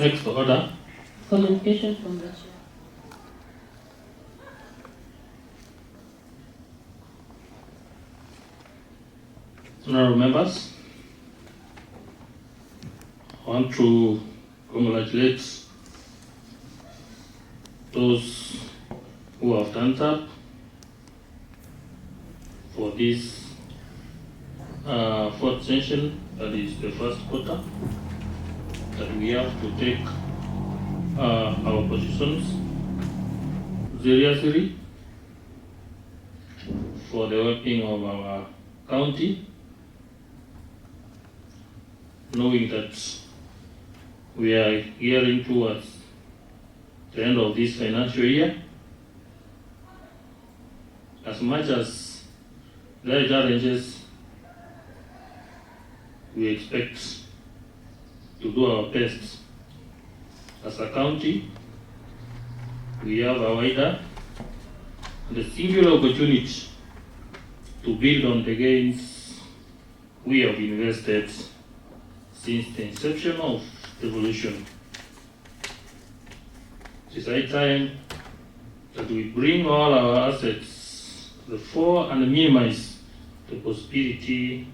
Next order. Communication from the chair. Honorable members, I want to congratulate those who have done up for this fourth session, that is the first quarter, that we have to take our positions seriously for the well-being of our county, knowing that we are gearing towards the end of this financial year. As much as there are challenges, we expect to do our best. As a county, we have a wider and a singular opportunity to build on the gains we have invested since the inception of devolution. It is high time that we bring all our assets to the fore and minimize the possibility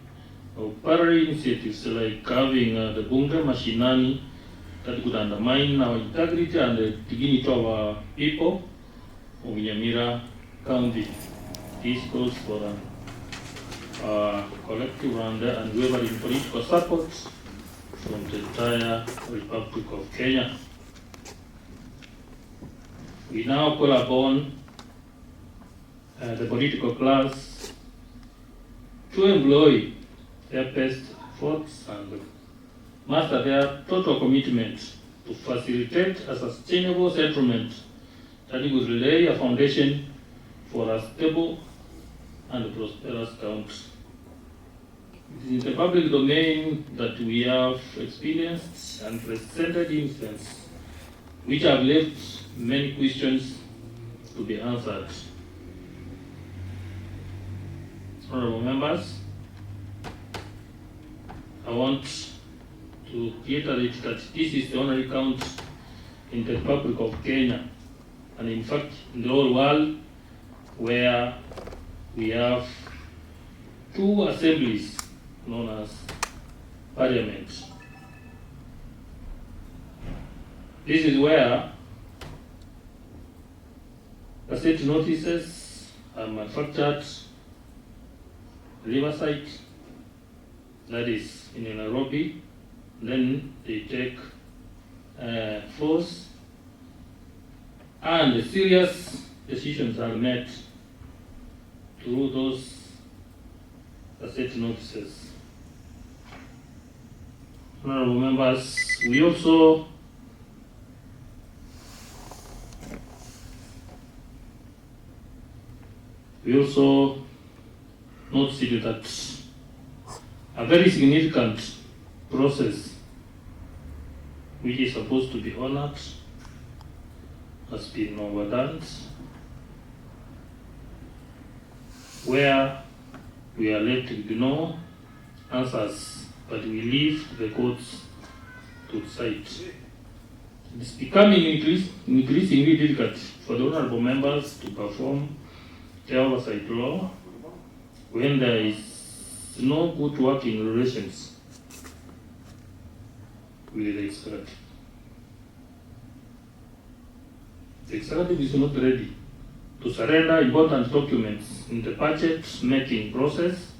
of parallel initiatives like having the bunga mashinani that could undermine our integrity and the dignity of our people of NYAMIRA County. This calls for collective and unwavering political support from the entire Republic of Kenya. We now call upon the political class to employ their best efforts and master their total commitment to facilitate a sustainable settlement that will lay a foundation for a stable and prosperous country. It is in the public domain that we have experienced unprecedented incidents which have left many questions to be answered. Honorable members, I want to reiterate that this is the only county in the Republic of Kenya, and in fact in the whole world, where we have two assemblies known as parliaments. This is where cassette notices are manufactured, Riverside, that is in Nairobi, then they take force and serious decisions are made through those cassette notices. Honorable members, we also noted that a very significant process which is supposed to be honored has been overdone, where we are left with no answers, but we leave the courts to decide. It is becoming increasingly difficult for the honorable members to perform the oversight law when there is no good working relations with the executive. The executive is not ready to surrender important documents in the budget making process,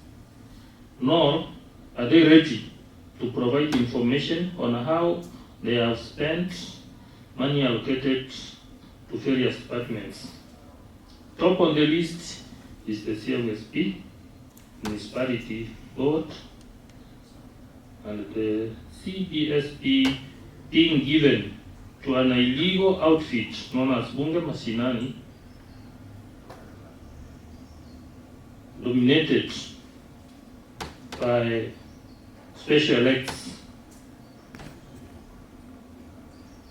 nor are they ready to provide information on how they have spent money allocated to various departments. Top on the list is the CWSP, Municipality Board, and the CBSP being given to an illegal outfit known as Bunga Mashinani, dominated by special elects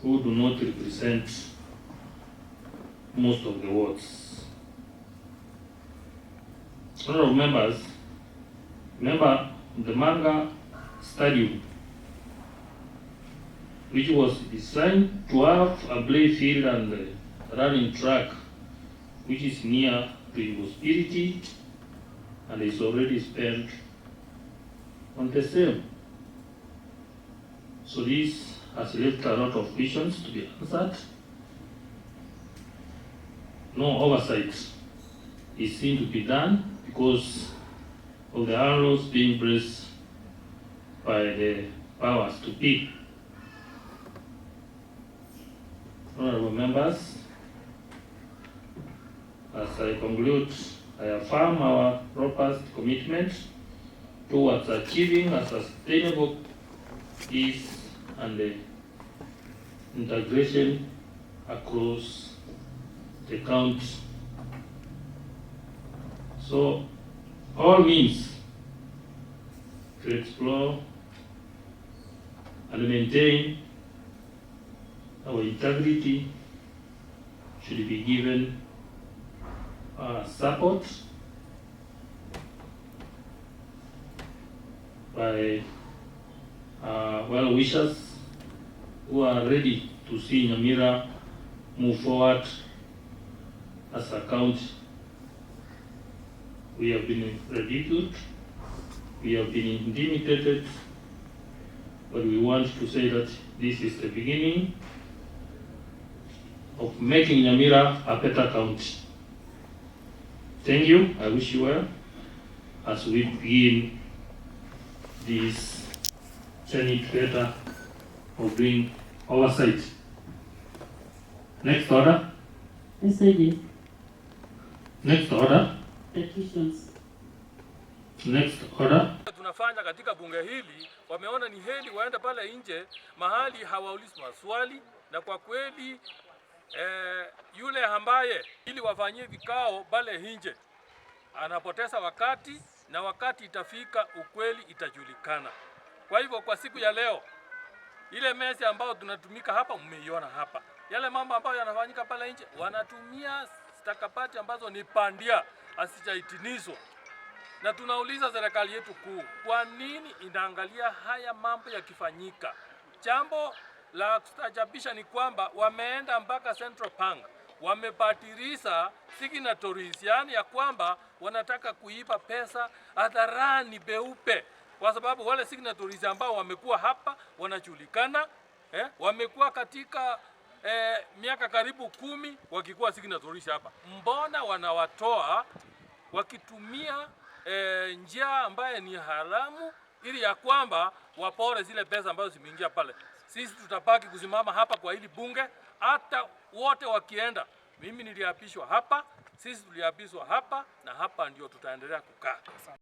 who do not represent most of the wards. Honorable members, remember the Manga Stadium which was designed to have a play field and running track, which is near to impossibility and is already spent on the same. So this has left a lot of questions to be answered. No oversight is seen to be done because of the arrows being placed by the powers to be. Honorable members, as I conclude, I affirm our robust commitment towards achieving a sustainable peace and integration across the county. So, all means to explore and maintain our integrity should be given support by well-wishers who are ready to see NYAMIRA move forward as a county. We have been ridiculed, we have been intimidated, but we want to say that this is the beginning of making NYAMIRA a better county. Thank you. I wish you well as we begin this journey together of doing oversight. Next order. SID. Next order. Petitions. Next order. Tunafanya katika bunge hili, wameona ni heri waende pale nje mahali hawaulizi maswali, na kwa kweli yule ambaye ili wafanyie vikao pale nje anapoteza wakati, na wakati itafika ukweli itajulikana. Kwa hivyo kwa siku ya leo, ile meza ambayo tunatumika hapa mmeiona hapa. Yale mambo ambayo yanafanyika pale nje, wanatumia stakabadhi ambazo ni bandia, asijaitinizwa. Na tunauliza serikali yetu kuu, kwa nini inaangalia haya mambo yakifanyika? Jambo la kustajabisha ni kwamba wameenda mpaka Central Bank, wamebatilisha signatories, yani ya kwamba wanataka kuiba pesa hadharani beupe, kwa sababu wale signatories ambao wamekuwa hapa wanajulikana, wamekuwa katika miaka karibu 10 wakikuwa signatories hapa. Mbona wanawatoa wakitumia njia ambaye ni haramu ili ya kwamba wapore zile pesa ambazo zimeingia pale? Sisi tutabaki kusimama hapa kwa hili bunge hata wote wakienda. Mimi niliapishwa hapa, sisi tuliapishwa hapa, na hapa ndio tutaendelea kukaa.